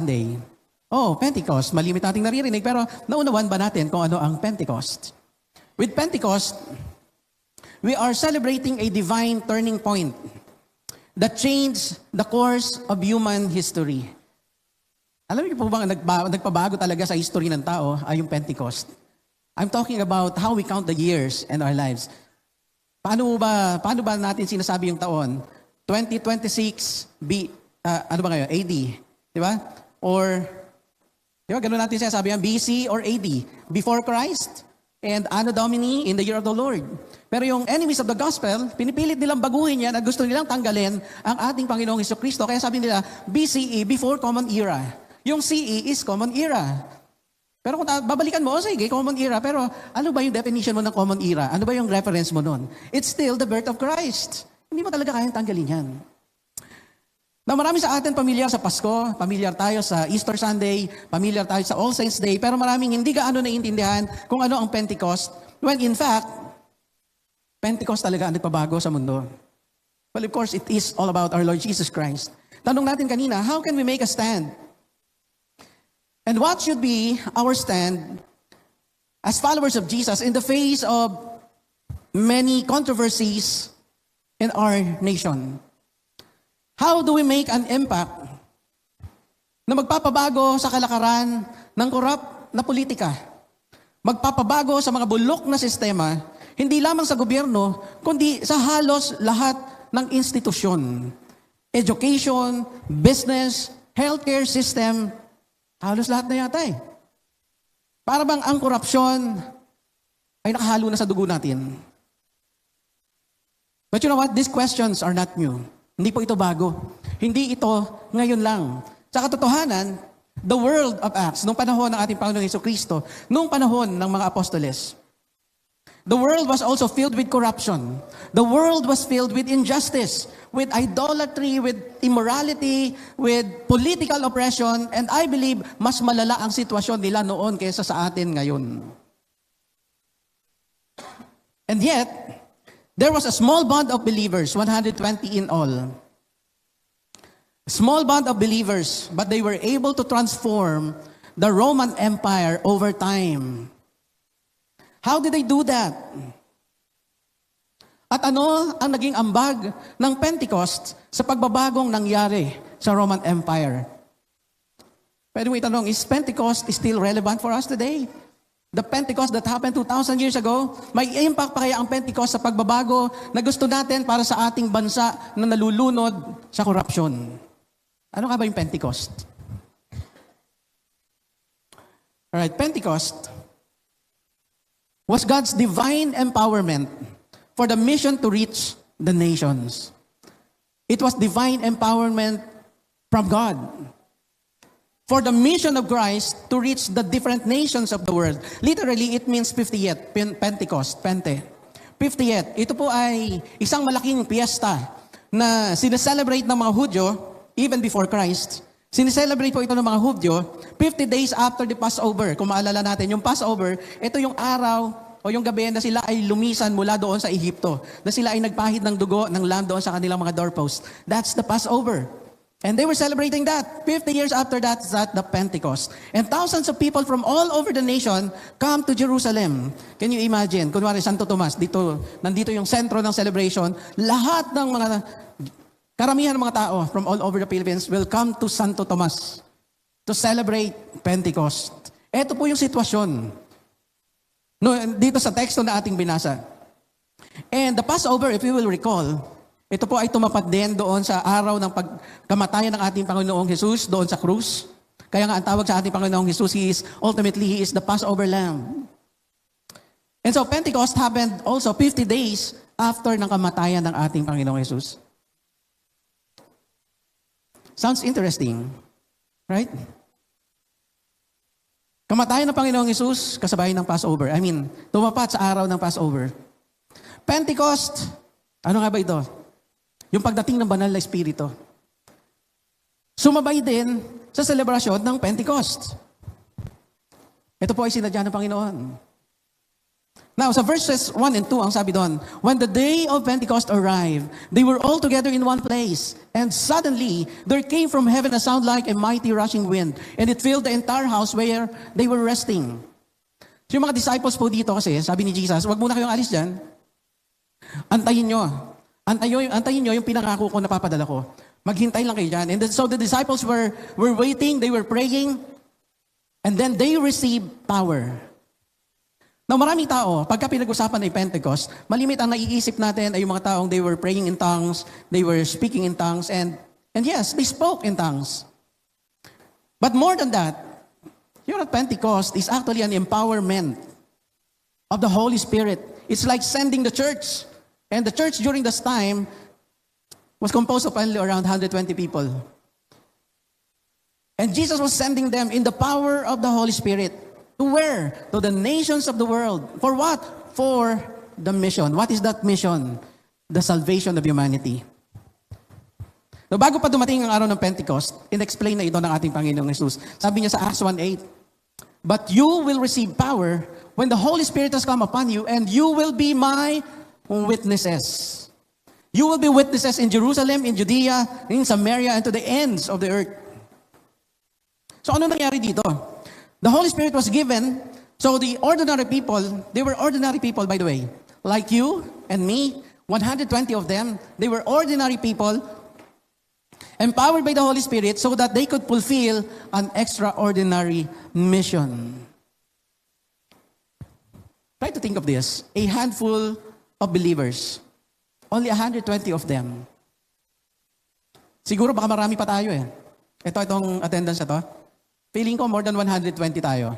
Sunday. Oh, Pentecost, malimit nating naririnig, pero naunawan ba natin kung ano ang Pentecost? With Pentecost, we are celebrating a divine turning point that changed the course of human history. Alam niyo po ba nagpabago talaga sa history ng tao ay yung Pentecost? I'm talking about how we count the years and our lives. Paano ba natin sinasabi yung taon? 2026 ano ba ngayon? AD, di ba? Or di ba ganun natin sinasabi yan, BC or AD, before Christ and Anno Domini, in the year of the Lord. Pero yung enemies of the gospel, pinipilit nilang baguhin yan at gusto nilang tanggalin ang ating Panginoong Jesucristo. Kaya sabi nila, BCE, before Common Era. Yung CE is Common Era. Pero kung babalikan mo, sige, Common Era. Pero ano ba yung definition mo ng Common Era? Ano ba yung reference mo nun? It's still the birth of Christ. Hindi mo talaga kayang tanggalin yan. Na marami sa atin pamilyar sa Pasko, pamilyar tayo sa Easter Sunday, pamilyar tayo sa All Saints Day, pero maraming hindi gaano naiintindihan kung ano ang Pentecost, when in fact, Pentecost talaga ang nagpabago sa mundo. Well, of course, it is all about our Lord Jesus Christ. Tanong natin kanina, how can we make a stand? And what should be our stand as followers of Jesus in the face of many controversies in our nation? How do we make an impact na magpapabago sa kalakaran ng korap na politika? Magpapabago sa mga bulok na sistema, hindi lamang sa gobyerno, kundi sa halos lahat ng institusyon. Education, business, healthcare system, halos lahat na yata eh. Para bang ang korupsyon ay nakahalo na sa dugo natin. But you know what? These questions are not new. Hindi po ito bago. Hindi ito ngayon lang. Sa katotohanan, the world of Acts, nung panahon ng ating Panginoong Jesucristo, nung panahon ng mga apostoles, the world was also filled with corruption. The world was filled with injustice, with idolatry, with immorality, with political oppression, and I believe mas malala ang sitwasyon nila noon kaysa sa atin ngayon. And yet, there was a small band of believers, 120 in all. A small band of believers, but they were able to transform the Roman Empire over time. How did they do that? At ano ang naging ambag ng Pentecost sa pagbabagong nangyari sa Roman Empire? Pwede mo itanong, is Pentecost still relevant for us today? The Pentecost that happened 2,000 years ago, may impact pa kaya ang Pentecost sa pagbabago na gusto natin para sa ating bansa na nalulunod sa korupsyon? Ano nga ba yung Pentecost? Alright, Pentecost was God's divine empowerment for the mission to reach the nations. It was divine empowerment from God for the mission of Christ to reach the different nations of the world. Literally, it means 50th, Pentecost, Pente. 50th, ito po ay isang malaking piyesta na sineselebrate ng mga Hudyo, even before Christ. Sineselebrate po ito ng mga Hudyo, 50 days after the Passover. Kung maalala natin, yung Passover, ito yung araw o yung gabi na sila ay lumisan mula doon sa Ehipto. Na sila ay nagpahid ng dugo ng lamb doon sa kanilang mga doorposts. That's the Passover. And they were celebrating that. 50 years after that, is at the Pentecost. And thousands of people from all over the nation come to Jerusalem. Can you imagine? Kunwari, Santo Tomas, nandito yung sentro ng celebration. Lahat ng karamihan ng mga tao from all over the Philippines will come to Santo Tomas to celebrate Pentecost. Ito po yung sitwasyon. No, dito sa teksto na ating binasa. And the Passover, if you will recall, ito po ay tumapat din doon sa araw ng pagkamatayan ng ating Panginoong Jesus doon sa krus. Kaya nga ang tawag sa ating Panginoong Jesus, He is the Passover Lamb. And so Pentecost happened also 50 days after ng kamatayan ng ating Panginoong Jesus. Sounds interesting, right? Kamatayan ng Panginoong Jesus, kasabay ng Passover. Tumapat sa araw ng Passover. Pentecost, ano nga ba ito? Yung pagdating ng banal na Espiritu. Sumabay din sa selebrasyon ng Pentecost. Ito po ay sinadya ng Panginoon. Now, sa verses 1 and 2, ang sabi doon, when the day of Pentecost arrived, they were all together in one place. And suddenly, there came from heaven a sound like a mighty rushing wind, and it filled the entire house where they were resting. So yung mga disciples po dito kasi, sabi ni Jesus, wag muna kayong alis dyan. Antayin nyo. Antayin nyo yung pinangako ko na papadala ko. Maghintay lang kayo dyan. And so the disciples were waiting, they were praying, and then they received power. Now, maraming tao, pagka pinag-usapan ay Pentecost, malimit ang naiisip natin ay yung mga taong they were praying in tongues, they were speaking in tongues, and yes, they spoke in tongues. But more than that, you know, Pentecost is actually an empowerment of the Holy Spirit. It's like sending the church. And the church during this time was composed of only around 120 people. And Jesus was sending them in the power of the Holy Spirit. To where? To the nations of the world. For what? For the mission. What is that mission? The salvation of humanity. So, bago pa dumating ang araw ng Pentecost, in-explain na ito ng ating Panginoong Jesus. Sabi niya sa Acts 1:8, but you will receive power when the Holy Spirit has come upon you, and you will be my witnesses. You will be witnesses in Jerusalem, in Judea, in Samaria, and to the ends of the earth. So ano nangyari dito? The Holy Spirit was given, so the ordinary people, they were ordinary people by the way, like you and me, 120 of them, they were ordinary people, empowered by the Holy Spirit so that they could fulfill an extraordinary mission. Try to think of this, a handful of believers, only 120 of them. Siguro baka marami pa tayo eh. Itong attendance na to. Feeling ko more than 120 tayo.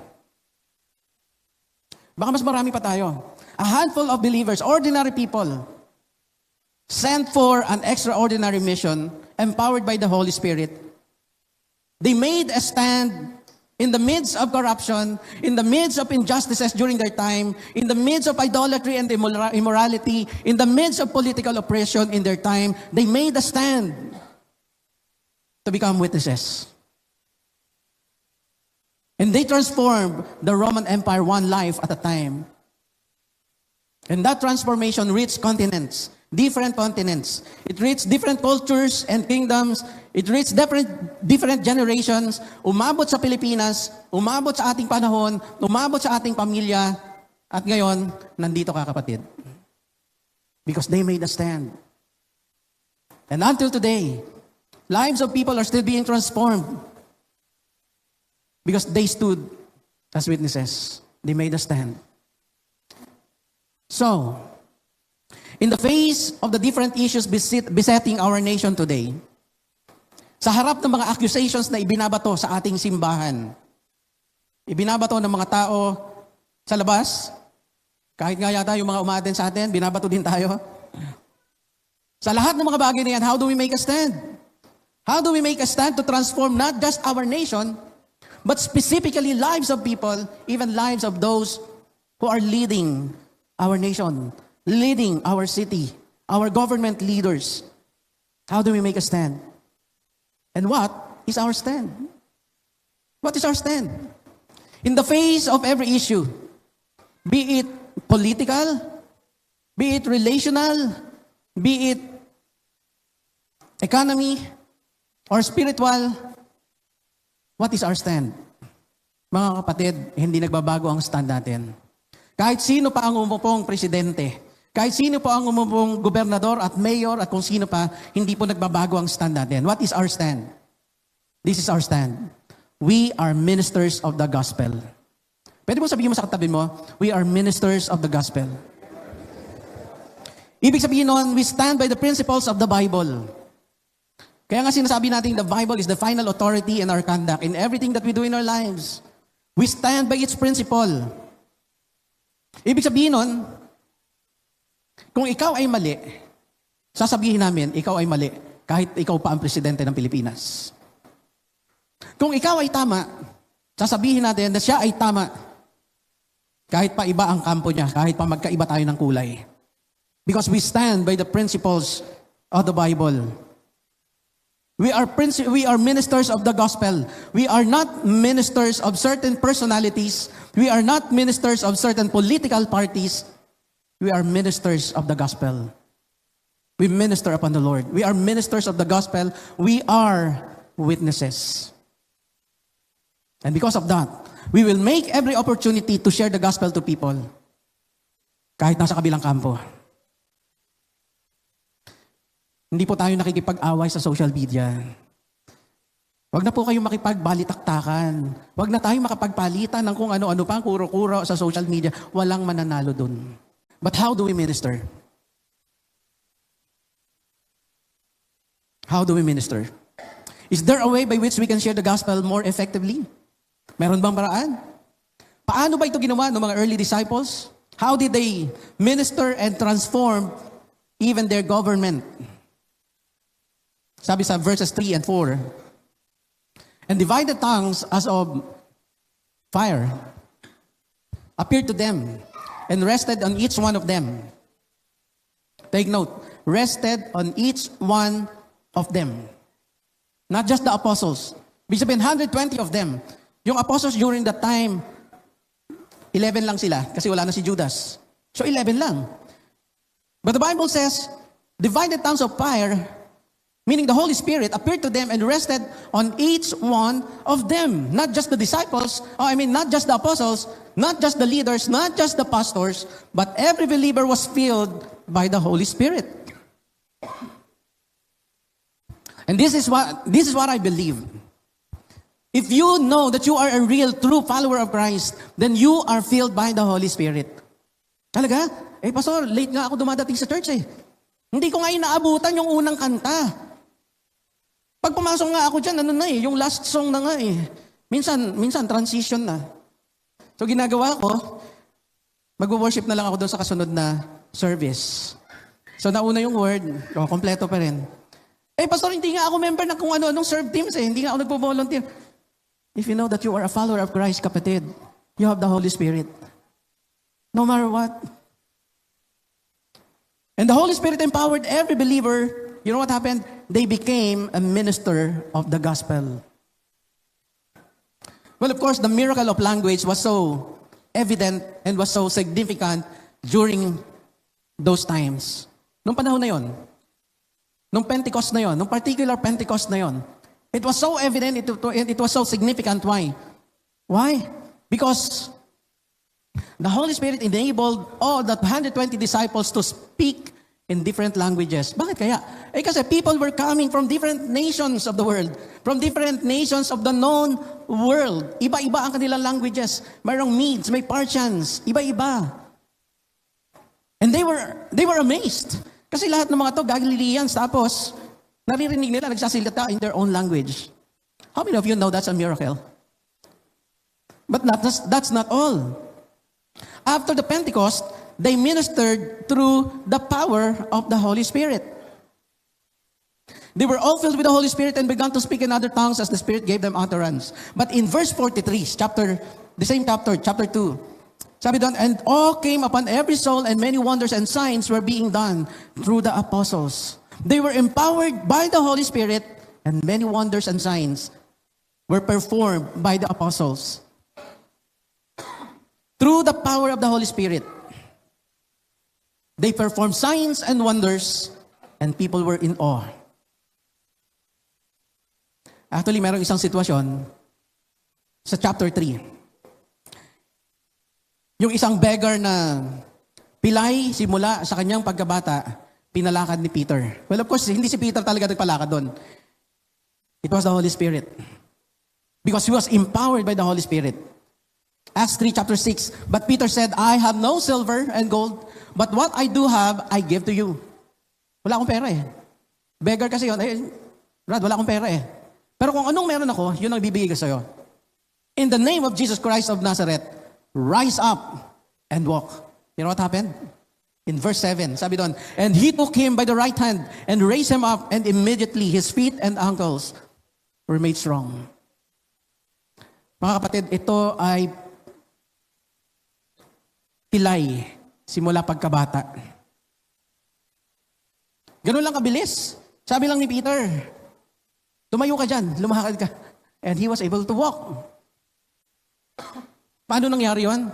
Baka mas marami pa tayo. A handful of believers, ordinary people, sent for an extraordinary mission, empowered by the Holy Spirit. They made a stand in the midst of corruption, in the midst of injustices during their time, in the midst of idolatry and immorality, in the midst of political oppression in their time. They made a stand to become witnesses. And they transformed the Roman Empire one life at a time. And that transformation reached continents, different continents. It reached different cultures and kingdoms. It reached different generations. Umabot sa Pilipinas, umabot sa ating panahon, umabot sa ating pamilya, at ngayon, nandito ka kapatid. Because they made a stand. And until today, lives of people are still being transformed. Because they stood as witnesses. They made a stand. So, in the face of the different issues besetting our nation today, sa harap ng mga accusations na ibinabato sa ating simbahan, ibinabato ng mga tao sa labas, kahit nga yata yung mga umaten sa atin, binabato din tayo. Sa lahat ng mga bagay na yan, how do we make a stand? How do we make a stand to transform not just our nation, but specifically lives of people, even lives of those who are leading our nation, leading our city, our government leaders? How do we make a stand? And what is our stand? What is our stand? In the face of every issue, be it political, be it relational, be it economy, or spiritual, what is our stand? Mga kapatid, hindi nagbabago ang stand natin. Kahit sino pa ang umupong presidente, kahit sino pa ang umupong gobernador at mayor at kung sino pa, hindi po nagbabago ang stand natin. What is our stand? This is our stand. We are ministers of the gospel. Pwede mo sabihin mo sa katabi mo, we are ministers of the gospel. Ibig sabihin nun, we stand by the principles of the Bible. Kaya nga sinasabi natin, the Bible is the final authority in our conduct, in everything that we do in our lives. We stand by its principle. Ibig sabihin nun, kung ikaw ay mali, sasabihin namin, ikaw ay mali, kahit ikaw pa ang presidente ng Pilipinas. Kung ikaw ay tama, sasabihin natin na siya ay tama, kahit pa iba ang kampo niya, kahit pa magkaiba tayo ng kulay. Because we stand by the principles of the Bible. We are ministers of the gospel. We are not ministers of certain personalities. We are not ministers of certain political parties. We are ministers of the gospel. We minister upon the Lord. We are ministers of the gospel. We are witnesses. And because of that, we will make every opportunity to share the gospel to people. Kahit nasa kabilang kampo. Hindi po tayo nakikipag-away sa social media. Huwag na po kayong makipagbalitaktakan. Huwag na tayong makapagpalitan ng kung ano-ano pa, kuro-kuro sa social media. Walang mananalo dun. But how do we minister? How do we minister? Is there a way by which we can share the gospel more effectively? Meron bang paraan? Paano ba ito ginawa ng mga early disciples? How did they minister and transform even their government? Sabi sa verses 3 and 4, and divided tongues as of fire appeared to them and rested on each one of them. Take note, rested on each one of them. Not just the apostles. Ibig sabihin, 120 of them. Yung apostles during that time, 11 lang sila kasi wala na si Judas. So 11 lang. But the Bible says, divided tongues of fire, meaning the Holy Spirit appeared to them and rested on each one of them. Not just the disciples, not just the apostles, not just the leaders, not just the pastors, but every believer was filled by the Holy Spirit. And this is what I believe. If you know that you are a real, true follower of Christ, then you are filled by the Holy Spirit. Talaga? Pastor, late nga ako dumadating sa church eh. Hindi ko nga inaabutan yung unang kanta. Pag pumasok nga ako dyan, yung last song na nga eh. Minsan transition na. So ginagawa ko, mag-worship na lang ako doon sa kasunod na service. So nauna yung word, kompleto pa rin. Pastor, hindi nga ako member ng kung ano-anong serve teams eh. Hindi nga ako nagpo-volunteer. If you know that you are a follower of Christ, kapatid, you have the Holy Spirit. No matter what. And the Holy Spirit empowered every believer. You know what happened? They became a minister of the gospel. Well, of course, the miracle of language was so evident and was so significant during those times. Nung panahon na yon, nung Pentecost na yon, nung particular Pentecost na yon, it was so evident, it was so significant. Why? Why? Because the Holy Spirit enabled all the 120 disciples to speak in different languages. Bakit kaya? Kasi people were coming from different nations of the world, from different nations of the known world. Iba-iba ang kanilang languages. Mayroong Medes, may Parthians, iba-iba. And they were amazed. Kasi lahat ng mga to, Galileans, tapos naririnig nila, nagsasalita in their own language. How many of you know that's a miracle? But that's not all. After the Pentecost, they ministered through the power of the Holy Spirit. They were all filled with the Holy Spirit and began to speak in other tongues as the Spirit gave them utterance. But in verse 43, chapter 2, sabi doon, and all came upon every soul, and many wonders and signs were being done through the apostles. They were empowered by the Holy Spirit, and many wonders and signs were performed by the apostles. Through the power of the Holy Spirit, they performed signs and wonders, and people were in awe. Actually, mayroong isang sitwasyon sa chapter 3. Yung isang beggar na pilay simula sa kanyang pagkabata, pinalakad ni Peter. Well, of course, hindi si Peter talaga nagpalakad doon. It was the Holy Spirit. Because he was empowered by the Holy Spirit. Acts 3, chapter 6, but Peter said, I have no silver and gold, but what I do have, I give to you. Wala akong pera eh. Beggar kasi yun. Brad, wala akong pera eh. Pero kung anong meron ako, yun ang bibigay ko sa'yo. In the name of Jesus Christ of Nazareth, rise up and walk. You know what happened? In verse 7, sabi doon, and he took him by the right hand and raised him up, and immediately his feet and ankles were made strong. Mga kapatid, ito ay pilay simula pagkabata. Ganun lang kabilis. Sabi lang ni Peter, Tumayo ka dyan, lumakad ka. And he was able to walk. Paano nangyari yun?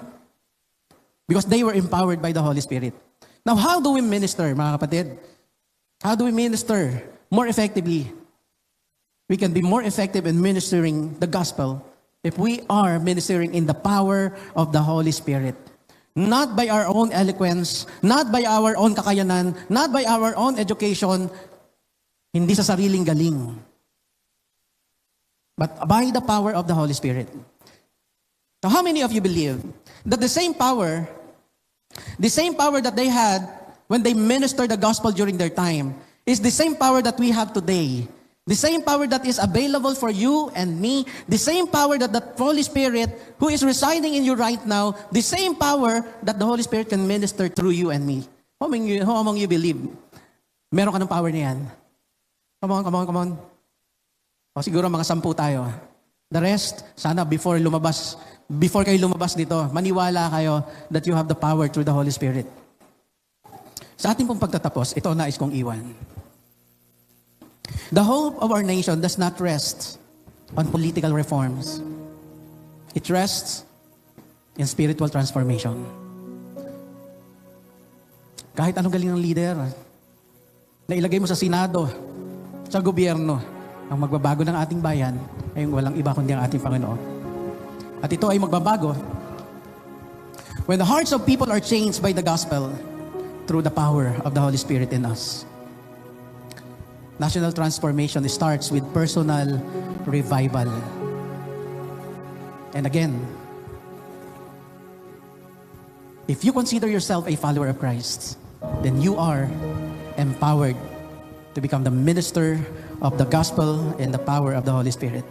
Because they were empowered by the Holy Spirit. Now, how do we minister, mga kapatid? How do we minister more effectively? We can be more effective in ministering the gospel if we are ministering in the power of the Holy Spirit. Not by our own eloquence, not by our own kakayanan, not by our own education, hindi sa sariling galing, but by the power of the Holy Spirit. Now, how many of you believe that the same power that they had when they ministered the gospel during their time is the same power that we have today? The same power that is available for you and me, the same power that the Holy Spirit who is residing in you right now, the same power that the Holy Spirit can minister through you and me. How among you believe? Meron ka ng power na yan? Come on. O siguro mga 10 tayo. The rest, sana before kayo lumabas dito, maniwala kayo that you have the power through the Holy Spirit. Sa ating pong pagtatapos, ito nais kong iwan. The hope of our nation does not rest on political reforms. It rests in spiritual transformation. Kahit anong galing ng leader, na ilagay mo sa Senado, sa gobyerno, ang magbabago ng ating bayan ay walang iba kundi ang ating Panginoon. At ito ay magbabago when the hearts of people are changed by the gospel through the power of the Holy Spirit in us. National transformation starts with personal revival. And again, if you consider yourself a follower of Christ, then you are empowered to become the minister of the gospel and the power of the Holy Spirit.